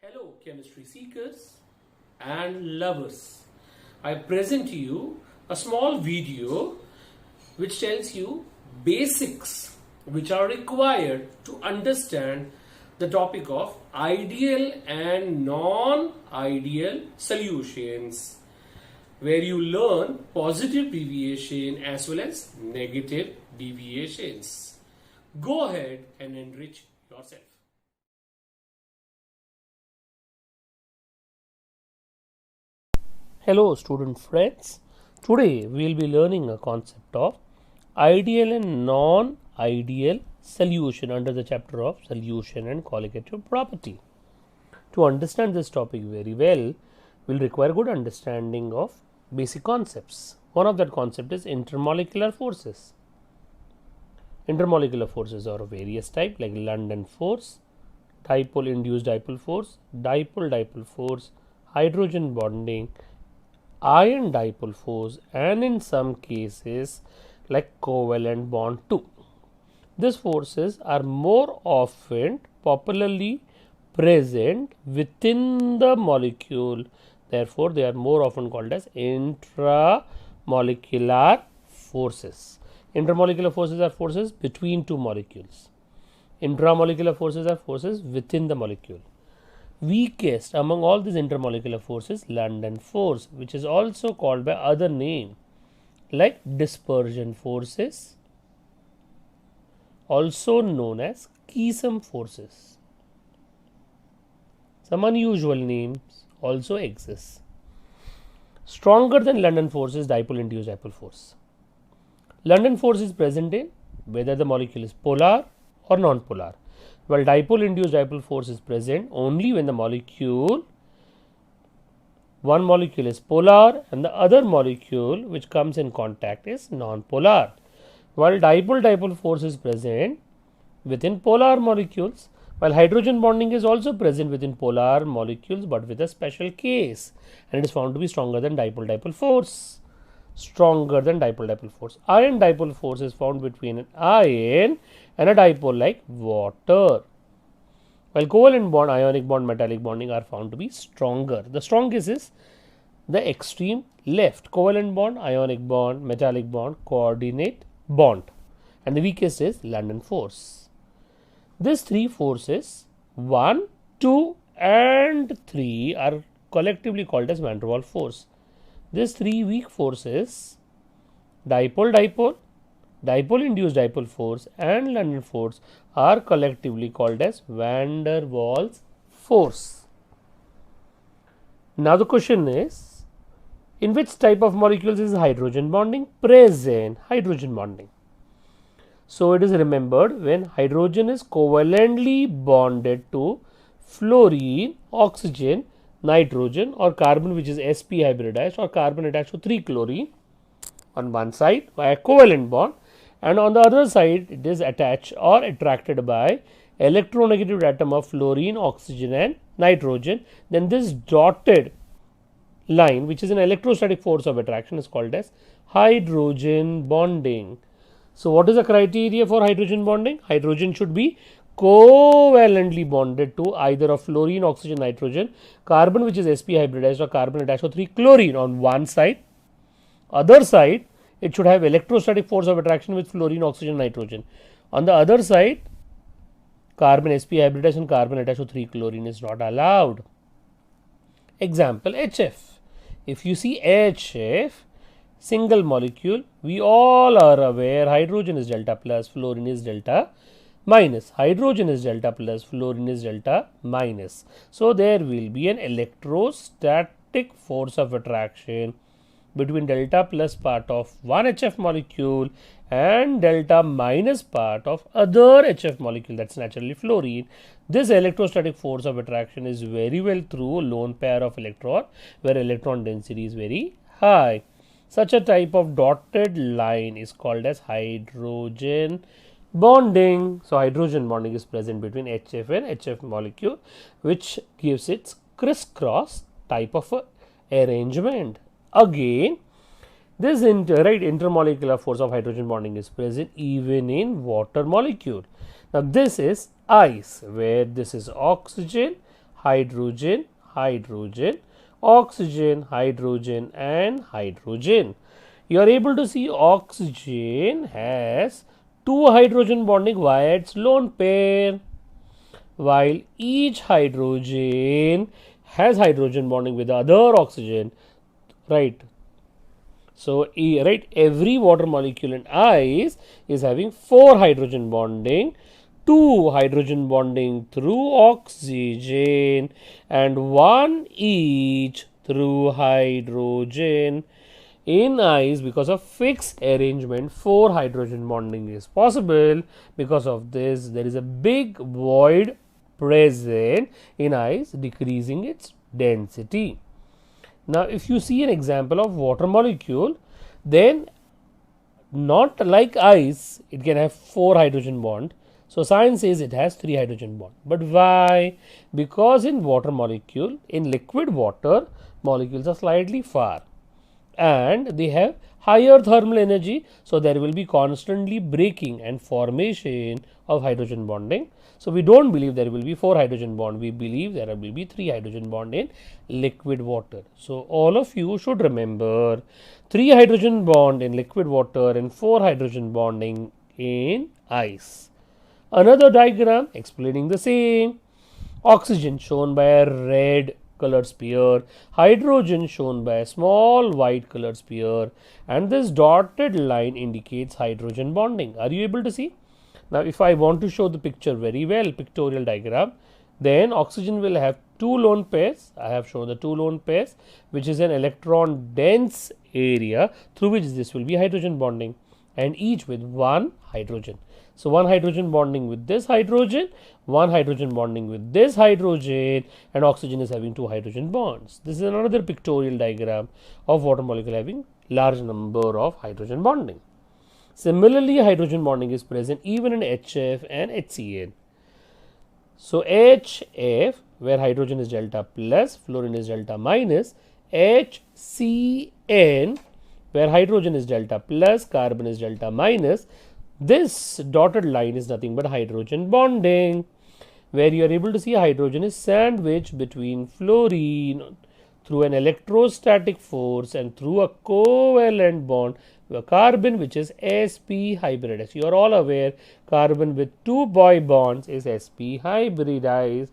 Hello, chemistry seekers and lovers. I present to you a small video which tells you basics which are required to understand the topic of ideal and non-ideal solutions, where you learn positive deviation as well as negative deviations. Go ahead and enrich yourself. Hello student friends, today we will be learning a concept of ideal and non-ideal solution under the chapter of solution and colligative property. To understand this topic very well, we will require good understanding of basic concepts. One of that concept is intermolecular forces. Intermolecular forces are of various types like London force, dipole induced dipole force, dipole force, hydrogen bonding, iron dipole force, and in some cases like covalent bond too. These forces are more often popularly present within the molecule, therefore they are more often called as intramolecular forces. Intermolecular forces are forces between two molecules. Intramolecular forces are forces within the molecule. Weakest among all these intermolecular forces, London force, which is also called by other name like dispersion forces, also known as Keesom forces. Some unusual names also exist. Stronger than London force is dipole induced dipole force. London force is present in whether the molecule is polar or non-polar, while dipole induced dipole force is present only when the one molecule is polar and the other molecule which comes in contact is non-polar, while dipole force is present within polar molecules, while hydrogen bonding is also present within polar molecules but with a special case, and it is found to be stronger than dipole force. Iron dipole force is found between an iron and a dipole like water, while covalent bond, ionic bond, metallic bonding are found to be stronger. The strongest is the extreme left, covalent bond, ionic bond, metallic bond, coordinate bond, and the weakest is London force. These three forces 1, 2 and 3 are collectively called as van der Waals force. These three weak forces, dipole induced dipole force and London force, are collectively called as van der Waals force. Now the question is, in which type of molecules is hydrogen bonding present? Hydrogen bonding. So it is remembered when hydrogen is covalently bonded to fluorine, oxygen, nitrogen or carbon which is sp hybridized or carbon attached to 3-chlorine on one side by a covalent bond, and on the other side it is attached or attracted by electronegative atom of fluorine, oxygen and nitrogen, then this dotted line, which is an electrostatic force of attraction, is called as hydrogen bonding. So what is the criteria for hydrogen bonding? Hydrogen should be covalently bonded to either of fluorine, oxygen, nitrogen, carbon which is sp hybridized or carbon attached to 3-chlorine on one side. Other side, it should have electrostatic force of attraction with fluorine, oxygen, nitrogen. On the other side, carbon sp hybridized and carbon attached to 3-chlorine is not allowed. Example, HF. If you see HF, single molecule, we all are aware hydrogen is delta plus, fluorine is delta minus. Hydrogen is delta plus, fluorine is delta minus. So there will be an electrostatic force of attraction between delta plus part of one HF molecule and delta minus part of other HF molecule, that's naturally fluorine. This electrostatic force of attraction is very well through lone pair of electron where electron density is very high. Such a type of dotted line is called as hydrogen bonding. So hydrogen bonding is present between HF and HF molecule, which gives its crisscross type of arrangement. Again, this intermolecular force of hydrogen bonding is present even in water molecule. Now this is ice, where this is oxygen, hydrogen, hydrogen, oxygen, hydrogen and hydrogen. You are able to see oxygen has two hydrogen bonding via its lone pair, while each hydrogen has hydrogen bonding with the other oxygen, right? So, right, every water molecule in ice is having 4 hydrogen bonding, 2 hydrogen bonding through oxygen and 1 each through hydrogen. In ice, because of fixed arrangement, 4 hydrogen bonding is possible. Because of this, there is a big void present in ice, decreasing its density. Now, if you see an example of water molecule, then not like ice, it can have 4 hydrogen bond. So, science says it has 3 hydrogen bond. But why? Because in water molecule, in liquid water, molecules are slightly far and they have higher thermal energy. So, there will be constantly breaking and formation of hydrogen bonding. So, we do not believe there will be 4 hydrogen bond, we believe there will be 3 hydrogen bond in liquid water. So, all of you should remember 3 hydrogen bond in liquid water and 4 hydrogen bonding in ice. Another diagram explaining the same. Oxygen shown by a red colored sphere, hydrogen shown by a small white colored sphere, and this dotted line indicates hydrogen bonding. Are you able to see? Now, if I want to show the picture very well, pictorial diagram, then oxygen will have 2 lone pairs. I have shown the 2 lone pairs, which is an electron dense area through which this will be hydrogen bonding, and each with 1 hydrogen. So, 1 hydrogen bonding with this hydrogen, 1 hydrogen bonding with this hydrogen, and oxygen is having 2 hydrogen bonds. This is another pictorial diagram of water molecule having large number of hydrogen bonding. Similarly, hydrogen bonding is present even in HF and HCl. So, HF, where hydrogen is delta plus, fluorine is delta minus, HCN, where hydrogen is delta plus, carbon is delta minus. This dotted line is nothing but hydrogen bonding, where you are able to see hydrogen is sandwiched between fluorine through an electrostatic force and through a covalent bond with carbon, which is sp hybridized. You are all aware carbon with 2 pi bonds is sp hybridized.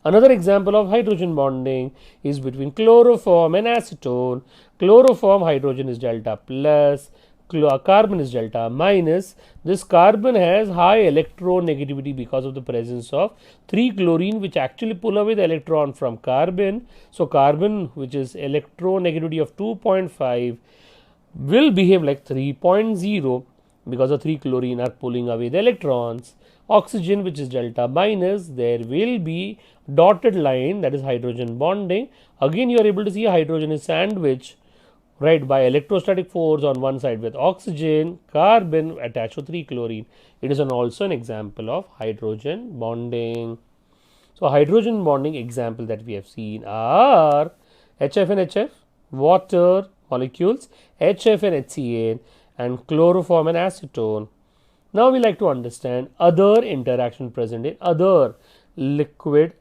Another example of hydrogen bonding is between chloroform and acetone. Chloroform hydrogen is delta plus, carbon is delta minus. This carbon has high electronegativity because of the presence of 3 chlorine, which actually pull away the electron from carbon. So, carbon, which is electronegativity of 2.5, will behave like 3.0 because the 3 chlorine are pulling away the electrons. Oxygen, which is delta minus, there will be dotted line, that is hydrogen bonding. Again, you are able to see hydrogen is sandwiched, right, by electrostatic force on one side with oxygen, carbon attached to 3 chlorine. It is also an example of hydrogen bonding. So, hydrogen bonding example that we have seen are HF and HF, water molecules, HF and HCl, and chloroform and acetone. Now, we like to understand other interaction present in other liquid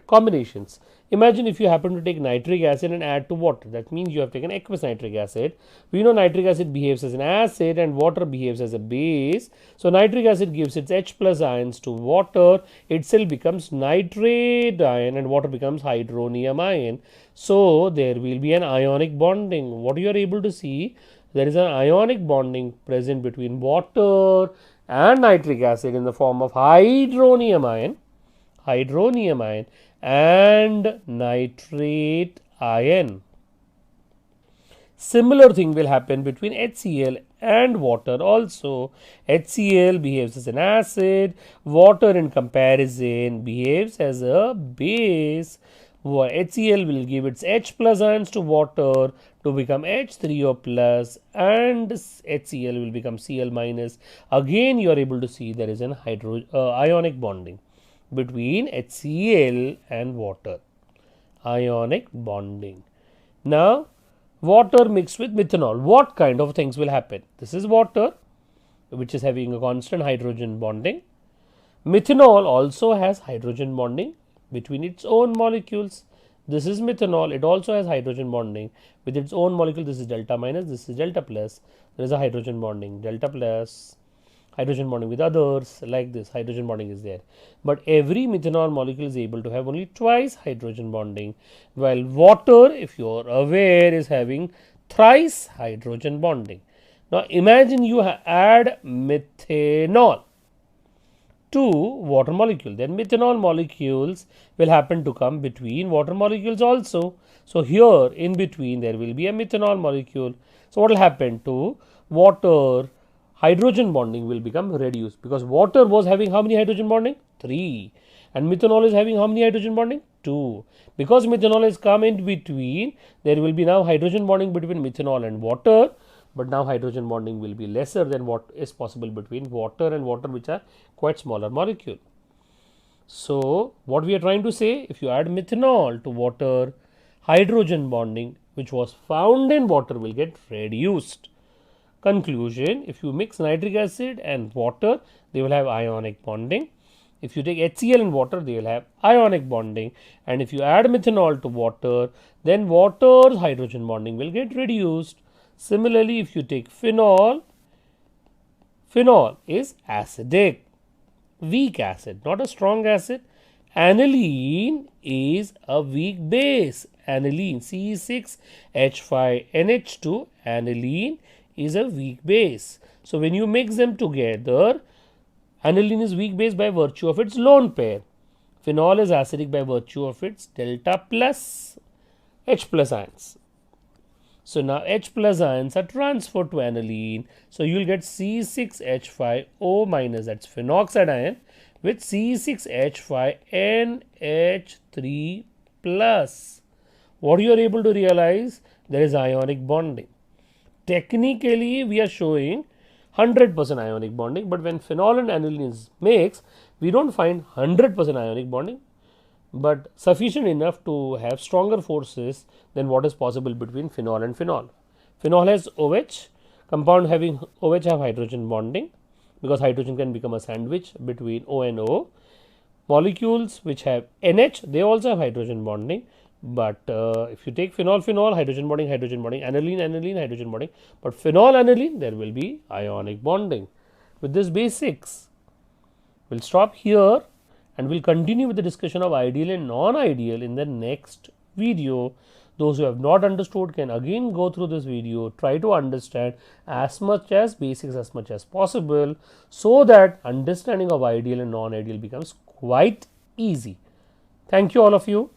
combinations. Imagine if you happen to take nitric acid and add to water, that means you have taken aqueous nitric acid. We know nitric acid behaves as an acid and water behaves as a base. So, nitric acid gives its H plus ions to water, itself becomes nitrate ion and water becomes hydronium ion. So, there will be an ionic bonding. What you are able to see, there is an ionic bonding present between water and nitric acid in the form of hydronium ion and nitrate ion. Similar thing will happen between HCl and water also. HCl behaves as an acid, water in comparison behaves as a base. HCl will give its H plus ions to water to become H3O plus and HCl will become Cl minus. Again, you are able to see there is an ionic bonding between HCl and water, ionic bonding. Now, water mixed with methanol, what kind of things will happen? This is water, which is having a constant hydrogen bonding. Methanol also has hydrogen bonding between its own molecules. This is methanol, it also has hydrogen bonding with its own molecule. This is delta minus, this is delta plus. There is a hydrogen bonding, delta plus, hydrogen bonding with others, like this, hydrogen bonding is there. But every methanol molecule is able to have only twice hydrogen bonding, while water, if you are aware, is having thrice hydrogen bonding. Now imagine you add methanol to water molecule, then methanol molecules will happen to come between water molecules also. So here in between there will be a methanol molecule. So what will happen to water? Hydrogen bonding will become reduced, because water was having how many hydrogen bonding? 3, and methanol is having how many hydrogen bonding? 2. Because methanol has come in between, there will be now hydrogen bonding between methanol and water, but now hydrogen bonding will be lesser than what is possible between water and water, which are quite smaller molecule. So what we are trying to say, if you add methanol to water, hydrogen bonding which was found in water will get reduced. Conclusion, if you mix nitric acid and water, they will have ionic bonding. If you take HCl and water, they will have ionic bonding, and if you add methanol to water, then water's hydrogen bonding will get reduced. Similarly, if you take phenol, phenol is acidic, weak acid, not a strong acid. Aniline is a weak base. Aniline C6H5NH2, aniline is a weak base. So when you mix them together, aniline is weak base by virtue of its lone pair. Phenol is acidic by virtue of its delta plus H plus ions. So now H plus ions are transferred to aniline. So you will get C6H5O minus, that's phenoxide ion, with C6H5NH3 plus. What you are able to realize, there is ionic bonding. Technically we are showing 100% ionic bonding, but when phenol and aniline is mixed, we don't find 100% ionic bonding, but sufficient enough to have stronger forces than what is possible between phenol and phenol. Phenol has OH, compound having OH have hydrogen bonding, because hydrogen can become a sandwich between O and O. Molecules which have NH, they also have hydrogen bonding, but if you take phenol, phenol, hydrogen bonding, aniline, aniline, hydrogen bonding, but phenol, aniline, there will be ionic bonding. With this basics, we'll stop here and we'll continue with the discussion of ideal and non-ideal in the next video. Those who have not understood can again go through this video, try to understand as much as basics as much as possible, so that understanding of ideal and non-ideal becomes quite easy. Thank you all of you.